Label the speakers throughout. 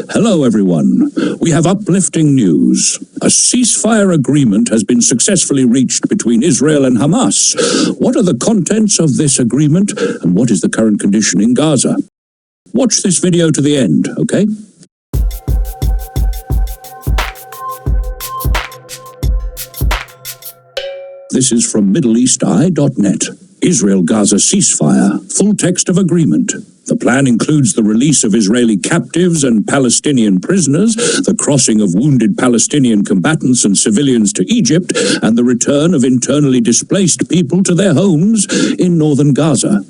Speaker 1: Hello everyone. We have uplifting news. A ceasefire agreement has been successfully reached between Israel and Hamas. What are the contents of this agreement and what is the current condition in Gaza? Watch this video to the end, okay? This is from MiddleEastEye.net. Israel-Gaza ceasefire, full text of agreement. The plan includes the release of Israeli captives and Palestinian prisoners, the crossing of wounded Palestinian combatants and civilians to Egypt, and the return of internally displaced people to their homes in northern Gaza.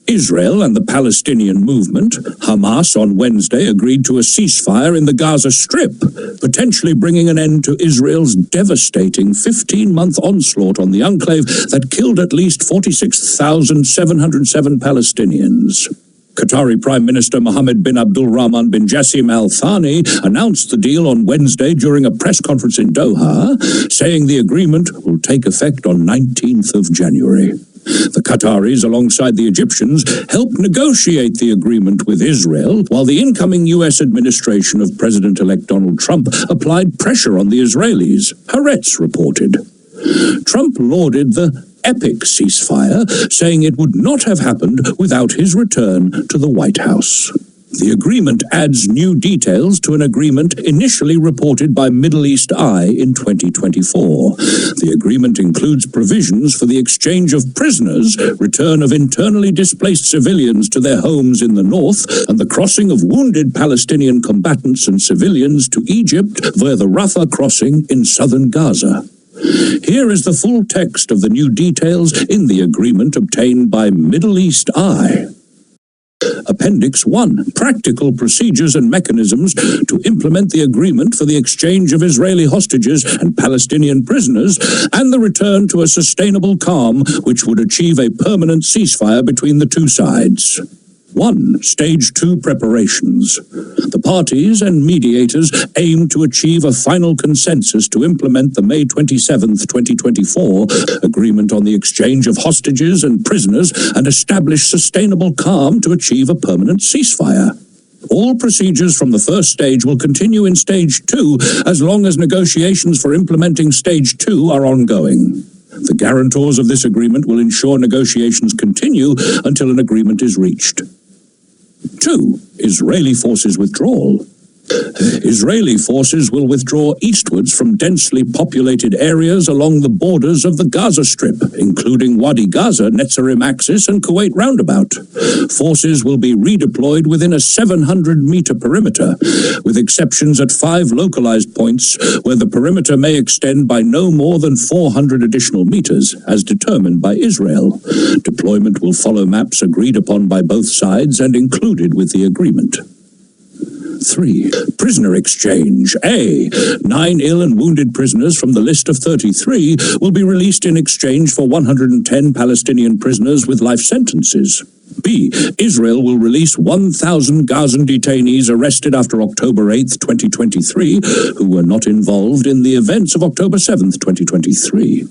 Speaker 1: Israel and the Palestinian movement, Hamas, on Wednesday agreed to a ceasefire in the Gaza Strip, potentially bringing an end to Israel's devastating 15-month onslaught on the enclave that killed at least 46,707 Palestinians. Qatari Prime Minister Mohammed bin Abdulrahman bin Jassim Al Thani announced the deal on Wednesday during a press conference in Doha, saying the agreement will take effect on 19th of January. The Qataris, alongside the Egyptians, helped negotiate the agreement with Israel, while the incoming U.S. administration of President-elect Donald Trump applied pressure on the Israelis, Haaretz reported. Trump lauded the epic ceasefire, saying it would not have happened without his return to the White House. The agreement adds new details to an agreement initially reported by Middle East Eye in 2024. The agreement includes provisions for the exchange of prisoners, return of internally displaced civilians to their homes in the north, and the crossing of wounded Palestinian combatants and civilians to Egypt via the Rafah crossing in southern Gaza. Here is the full text of the new details in the agreement obtained by Middle East Eye. Appendix 1. Practical procedures and mechanisms to implement the agreement for the exchange of Israeli hostages and Palestinian prisoners and the return to a sustainable calm which would achieve a permanent ceasefire between the two sides. 1. Stage 2 preparations. The parties and mediators aim to achieve a final consensus to implement the May 27, 2024 agreement on the exchange of hostages and prisoners and establish sustainable calm to achieve a permanent ceasefire. All procedures from the first stage will continue in Stage 2 as long as negotiations for implementing Stage 2 are ongoing. The guarantors of this agreement will ensure negotiations continue until an agreement is reached. 2. Israeli forces withdrawal. Israeli forces will withdraw eastwards from densely populated areas along the borders of the Gaza Strip, including Wadi Gaza, Netzarim Axis, and Kuwait Roundabout. Forces will be redeployed within a 700-meter perimeter, with exceptions at 5 localized points where the perimeter may extend by no more than 400 additional meters, as determined by Israel. Deployment will follow maps agreed upon by both sides and included with the agreement. 3. Prisoner exchange. A. 9 ill and wounded prisoners from the list of 33 will be released in exchange for 110 Palestinian prisoners with life sentences. B. Israel will release 1,000 Gazan detainees arrested after October 8, 2023, who were not involved in the events of October 7, 2023.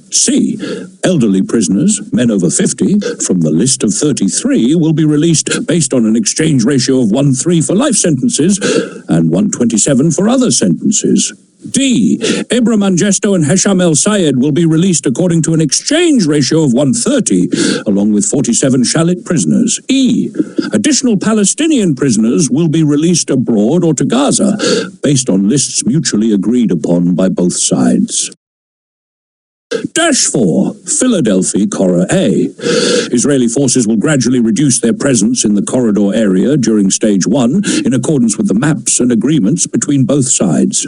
Speaker 1: C. Elderly prisoners, men over 50, from the list of 33 will be released based on an exchange ratio of 1:3 for life sentences and 1:27 for other sentences. D. Ibram Mangesto and Hesham El Sayed will be released according to an exchange ratio of 1:30, along with 47 Shalit prisoners. E. Additional Palestinian prisoners will be released abroad or to Gaza, based on lists mutually agreed upon by both sides. Dash 4. Philadelphia Corridor A. Israeli forces will gradually reduce their presence in the corridor area during Stage 1 in accordance with the maps and agreements between both sides.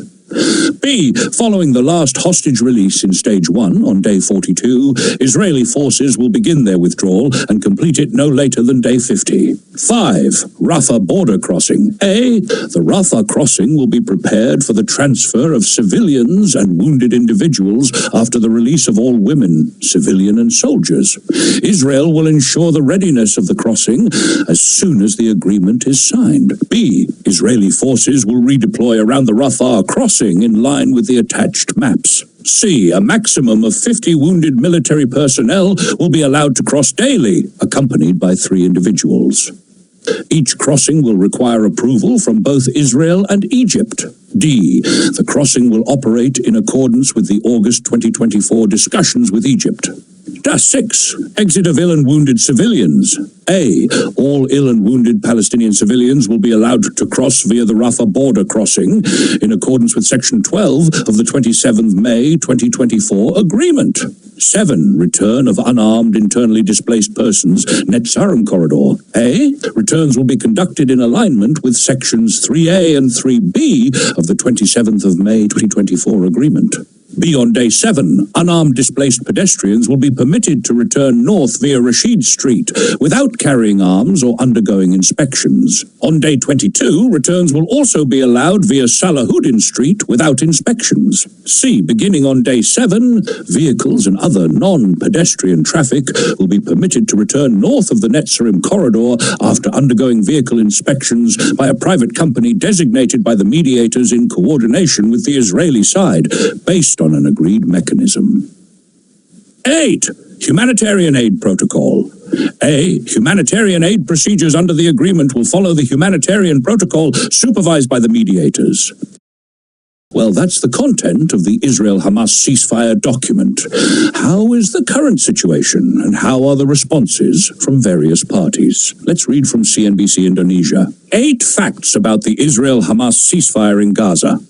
Speaker 1: B. Following the last hostage release in Stage 1 on Day 42, Israeli forces will begin their withdrawal and complete it no later than Day 50. 5. Rafah border crossing. A. The Rafah crossing will be prepared for the transfer of civilians and wounded individuals after the release of all women, civilian and soldiers. Israel will ensure the readiness of the crossing as soon as the agreement is signed. B. Israeli forces will redeploy around the Rafah crossing in line with the attached maps. C. A maximum of 50 wounded military personnel will be allowed to cross daily, accompanied by 3 individuals. Each crossing will require approval from both Israel and Egypt. D. The crossing will operate in accordance with the August 2024 discussions with Egypt. -6. Exit of ill and wounded civilians. A. All ill and wounded Palestinian civilians will be allowed to cross via the Rafah border crossing in accordance with Section 12 of the 27th May 2024 agreement. 7. Return of unarmed internally displaced persons, Netzarim corridor. A. Returns will be conducted in alignment with Sections 3A and 3B of the 27th of May 2024 agreement. B. On day 7, unarmed displaced pedestrians will be permitted to return north via Rashid Street without carrying arms or undergoing inspections. On day 22, returns will also be allowed via Salahuddin Street without inspections. C. Beginning on day 7, vehicles and other non-pedestrian traffic will be permitted to return north of the Netzarim corridor after undergoing vehicle inspections by a private company designated by the mediators in coordination with the Israeli side, based on an agreed mechanism. 8. Humanitarian aid protocol. A. Humanitarian aid procedures under the agreement will follow the humanitarian protocol supervised by the mediators. Well, that's the content of the Israel-Hamas ceasefire document. How is the current situation, and how are the responses from various parties? Let's read from CNBC Indonesia. 8 facts about the Israel-Hamas ceasefire in Gaza.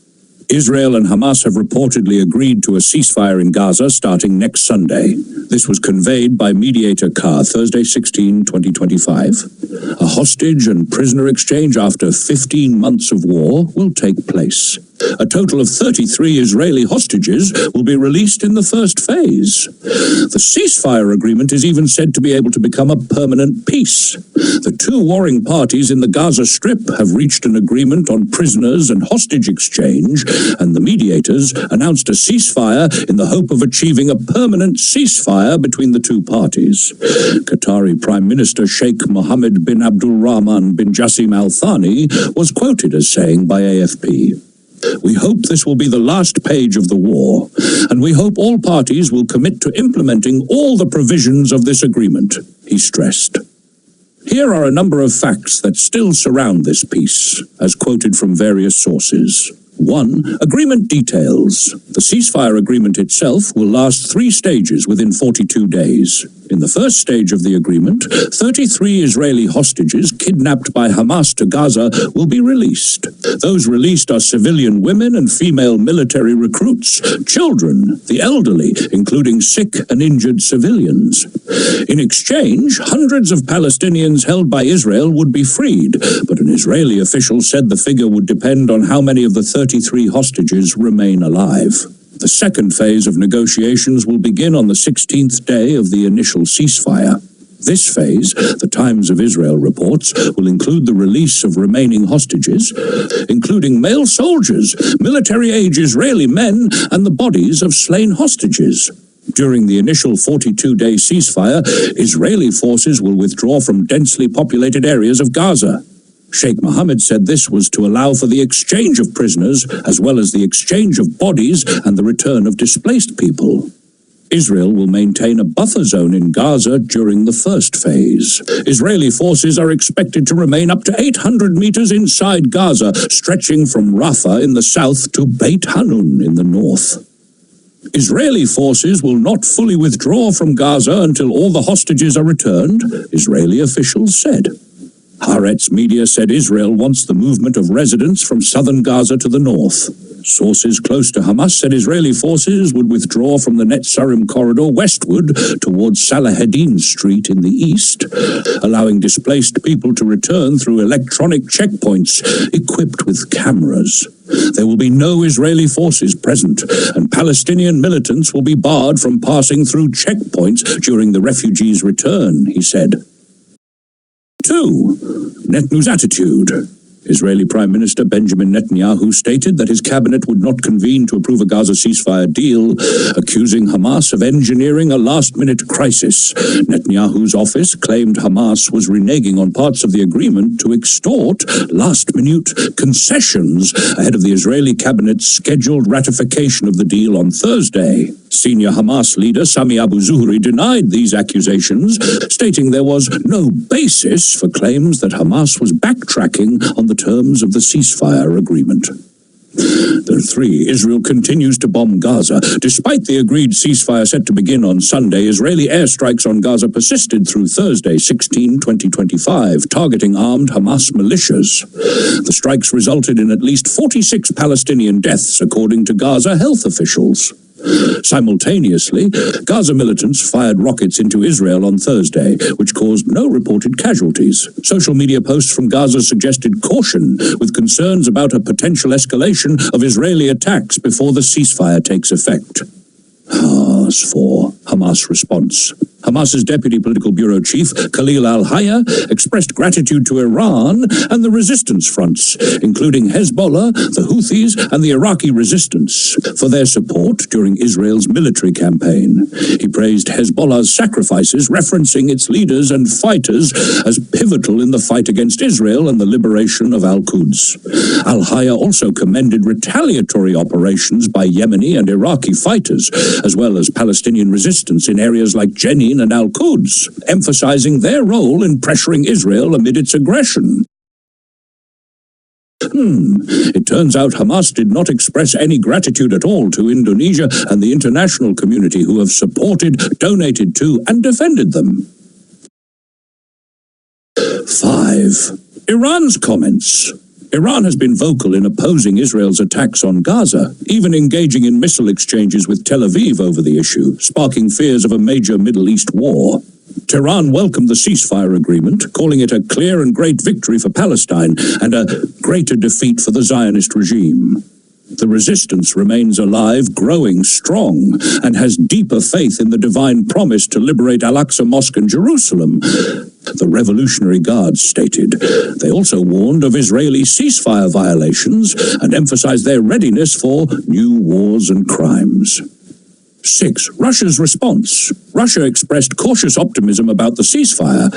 Speaker 1: Israel and Hamas have reportedly agreed to a ceasefire in Gaza starting next Sunday. This was conveyed by mediator Carr Thursday 16, 2025. A hostage and prisoner exchange after 15 months of war will take place. A total of 33 Israeli hostages will be released in the first phase. The ceasefire agreement is even said to be able to become a permanent peace. The 2 warring parties in the Gaza Strip have reached an agreement on prisoners and hostage exchange, and the mediators announced a ceasefire in the hope of achieving a permanent ceasefire between the 2 parties. Qatari Prime Minister Sheikh Mohammed bin Abdul Rahman bin Jassim Al Thani was quoted as saying by AFP, "We hope this will be the last page of the war, and we hope all parties will commit to implementing all the provisions of this agreement," he stressed. Here are a number of facts that still surround this peace, as quoted from various sources. 1. Agreement details. The ceasefire agreement itself will last 3 stages within 42 days. In the first stage of the agreement, 33 Israeli hostages kidnapped by Hamas to Gaza will be released. Those released are civilian women and female military recruits, children, the elderly, including sick and injured civilians. In exchange, hundreds of Palestinians held by Israel would be freed, but an Israeli official said the figure would depend on how many of the 33 hostages remain alive. The second phase of negotiations will begin on the 16th day of the initial ceasefire. This phase, the Times of Israel reports, will include the release of remaining hostages, including male soldiers, military-age Israeli men, and the bodies of slain hostages. During the initial 42-day ceasefire, Israeli forces will withdraw from densely populated areas of Gaza. Sheikh Mohammed said this was to allow for the exchange of prisoners, as well as the exchange of bodies and the return of displaced people. Israel will maintain a buffer zone in Gaza during the first phase. Israeli forces are expected to remain up to 800 meters inside Gaza, stretching from Rafah in the south to Beit Hanun in the north. Israeli forces will not fully withdraw from Gaza until all the hostages are returned, Israeli officials said. Haaretz media said Israel wants the movement of residents from southern Gaza to the north. Sources close to Hamas said Israeli forces would withdraw from the Netzarim corridor westward towards Salahuddin Street in the east, allowing displaced people to return through electronic checkpoints equipped with cameras. There will be no Israeli forces present, and Palestinian militants will be barred from passing through checkpoints during the refugees' return, he said. 2. Net News attitude. Israeli Prime Minister Benjamin Netanyahu stated that his cabinet would not convene to approve a Gaza ceasefire deal, accusing Hamas of engineering a last-minute crisis. Netanyahu's office claimed Hamas was reneging on parts of the agreement to extort last-minute concessions ahead of the Israeli cabinet's scheduled ratification of the deal on Thursday. Senior Hamas leader Sami Abu Zuhri denied these accusations, stating there was no basis for claims that Hamas was backtracking on the terms of the ceasefire agreement. 3. Israel continues to bomb Gaza. Despite the agreed ceasefire set to begin on Sunday, Israeli airstrikes on Gaza persisted through Thursday, 16/2025, targeting armed Hamas militias. The strikes resulted in at least 46 Palestinian deaths, according to Gaza health officials. Simultaneously, Gaza militants fired rockets into Israel on Thursday, which caused no reported casualties. Social media posts from Gaza suggested caution, with concerns about a potential escalation of Israeli attacks before the ceasefire takes effect. As for Hamas response, Hamas's deputy political bureau chief, Khalil al-Hayya, expressed gratitude to Iran and the resistance fronts, including Hezbollah, the Houthis, and the Iraqi resistance, for their support during Israel's military campaign. He praised Hezbollah's sacrifices, referencing its leaders and fighters as pivotal in the fight against Israel and the liberation of Al-Quds. Al-Hayya also commended retaliatory operations by Yemeni and Iraqi fighters, as well as Palestinian resistance in areas like Jenin and Al-Quds, emphasizing their role in pressuring Israel amid its aggression. It turns out Hamas did not express any gratitude at all to Indonesia and the international community who have supported, donated to, and defended them. 5. Iran's comments. Iran has been vocal in opposing Israel's attacks on Gaza, even engaging in missile exchanges with Tel Aviv over the issue, sparking fears of a major Middle East war. Tehran welcomed the ceasefire agreement, calling it a clear and great victory for Palestine and a greater defeat for the Zionist regime. The resistance remains alive, growing strong, and has deeper faith in the divine promise to liberate Al-Aqsa Mosque in Jerusalem, the Revolutionary Guards stated. They also warned of Israeli ceasefire violations and emphasized their readiness for new wars and crimes. 6. Russia's response. Russia expressed cautious optimism about the ceasefire,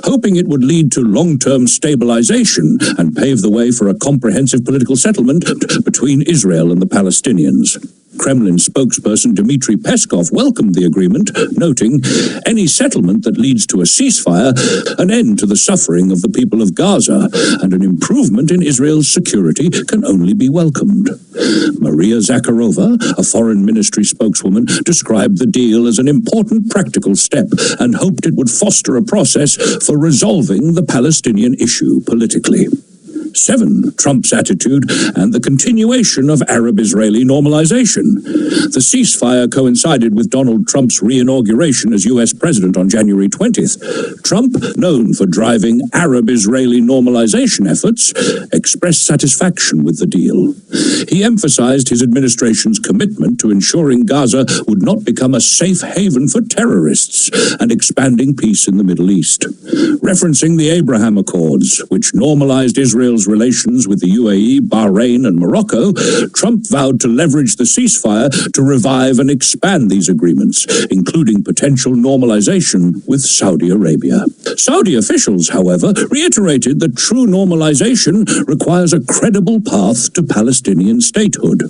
Speaker 1: hoping it would lead to long-term stabilization and pave the way for a comprehensive political settlement between Israel and the Palestinians. Kremlin spokesperson Dmitry Peskov welcomed the agreement, noting, "Any settlement that leads to a ceasefire, an end to the suffering of the people of Gaza, and an improvement in Israel's security can only be welcomed." Maria Zakharova, a foreign ministry spokeswoman, described the deal as an important practical step and hoped it would foster a process for resolving the Palestinian issue politically. 7. Trump's attitude and the continuation of Arab-Israeli normalization. The ceasefire coincided with Donald Trump's re-inauguration as U.S. president on January 20th. Trump, known for driving Arab-Israeli normalization efforts, expressed satisfaction with the deal. He emphasized his administration's commitment to ensuring Gaza would not become a safe haven for terrorists and expanding peace in the Middle East. Referencing the Abraham Accords, which normalized Israel's relations with the UAE, Bahrain, and Morocco, Trump vowed to leverage the ceasefire to revive and expand these agreements, including potential normalization with Saudi Arabia. Saudi officials, however, reiterated that true normalization requires a credible path to Palestinian statehood.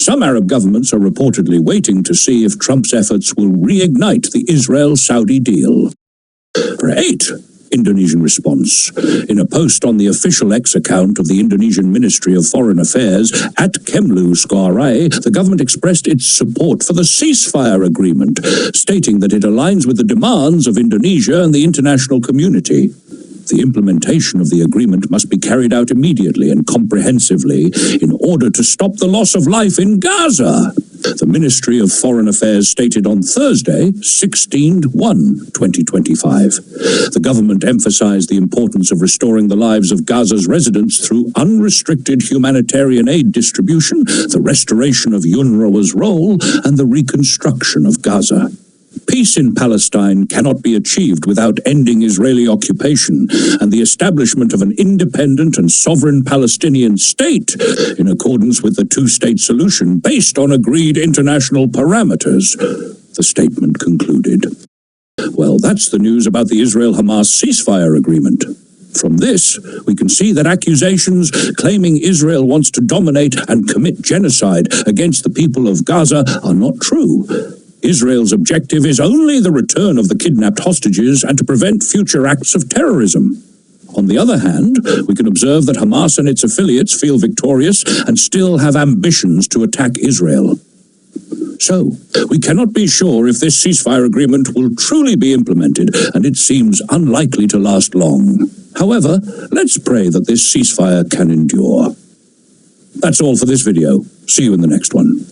Speaker 1: Some Arab governments are reportedly waiting to see if Trump's efforts will reignite the Israel-Saudi deal. 8. Indonesian response. In a post on the official X account of the Indonesian Ministry of Foreign Affairs, at Kemlu Skoarai, the government expressed its support for the ceasefire agreement, stating that it aligns with the demands of Indonesia and the international community. The implementation of the agreement must be carried out immediately and comprehensively in order to stop the loss of life in Gaza, the Ministry of Foreign Affairs stated on Thursday, 16/1/2025. The government emphasized the importance of restoring the lives of Gaza's residents through unrestricted humanitarian aid distribution, the restoration of UNRWA's role, and the reconstruction of Gaza. Peace in Palestine cannot be achieved without ending Israeli occupation and the establishment of an independent and sovereign Palestinian state in accordance with the two-state solution based on agreed international parameters, the statement concluded. Well, that's the news about the Israel-Hamas ceasefire agreement. From this, we can see that accusations claiming Israel wants to dominate and commit genocide against the people of Gaza are not true. Israel's objective is only the return of the kidnapped hostages and to prevent future acts of terrorism. On the other hand, we can observe that Hamas and its affiliates feel victorious and still have ambitions to attack Israel. So, we cannot be sure if this ceasefire agreement will truly be implemented, and it seems unlikely to last long. However, let's pray that this ceasefire can endure. That's all for this video. See you in the next one.